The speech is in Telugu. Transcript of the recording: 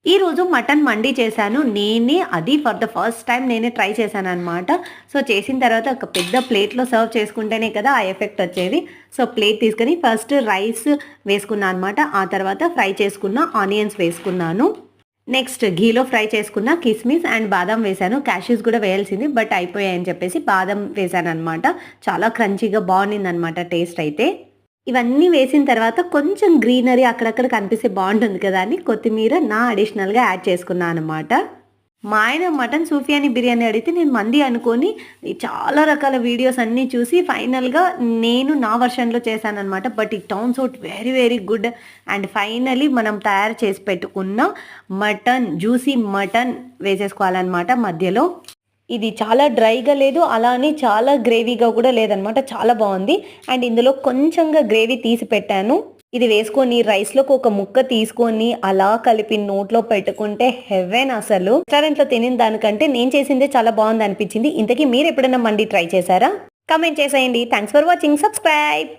ఈరోజు మటన్ మండి చేశాను. అది ఫర్ ద ఫస్ట్ టైమ్ నేనే ట్రై చేశాననమాట. సో, చేసిన తర్వాత ఒక పెద్ద ప్లేట్‌లో సర్వ్ చేసుకుంటేనే కదా ఆ ఎఫెక్ట్ వచ్చేది. సో, ప్లేట్ తీసుకొని ఫస్ట్ రైస్ వేసుకున్నా అనమాట. ఆ తర్వాత ఫ్రై చేసుకున్న ఆనియన్స్ వేసుకున్నాను. నెక్స్ట్ ఘీలో ఫ్రై చేసుకున్న కిస్మిస్ అండ్ బాదం వేశాను. క్యాష్యూస్ కూడా వేయాల్సింది బట్ అయిపోయాయని చెప్పేసి బాదం వేశాననమాట. చాలా క్రంచీగా బావుండిందనమాట టేస్ట్ అయితే. ఇవన్నీ వేసిన తర్వాత కొంచెం గ్రీనరీ అక్కడక్కడ కనిపిస్తే బావుంటుంది కదా అని కొత్తిమీర అడిషనల్‌గా యాడ్ చేసుకున్నా అనమాట. మా ఆయన మటన్ సూఫియానీ బిర్యానీ అడిగితే నేను మంది అనుకోని చాలా రకాల వీడియోస్ అన్నీ చూసి ఫైనల్‌గా నేను నా వెర్షన్‌లో చేశాననమాట. But it turns out very very good. And finally మనం తయారు చేసి పెట్టుకున్న జ్యూసీ మటన్ వేసేసుకోవాలనమాట మధ్యలో. ఇది చాలా డ్రైగా లేదు. అలా అని చాలా గ్రేవీగా కూడా లేదనమాట. చాలా బావుంది. అండ్ ఇందులో కొంచెంగా గ్రేవీ తీసి పెట్టాను. ఇది వేసుకొని రైస్‌లోకి ఒక ముక్క తీసుకొని అలా కలిపి నోట్లో పెట్టుకుంటే హెవెన్ అసలు. రెస్టారెంట్‌లో తినిన దానికంటే నేను చేసిందే చాలా బావుందనిపించింది. ఇంతకీ మీరెప్పుడైనా మండి ట్రై చేశారా? కామెంట్ చేసేయండి. Thanks for watching. సబ్స్క్రైబ్.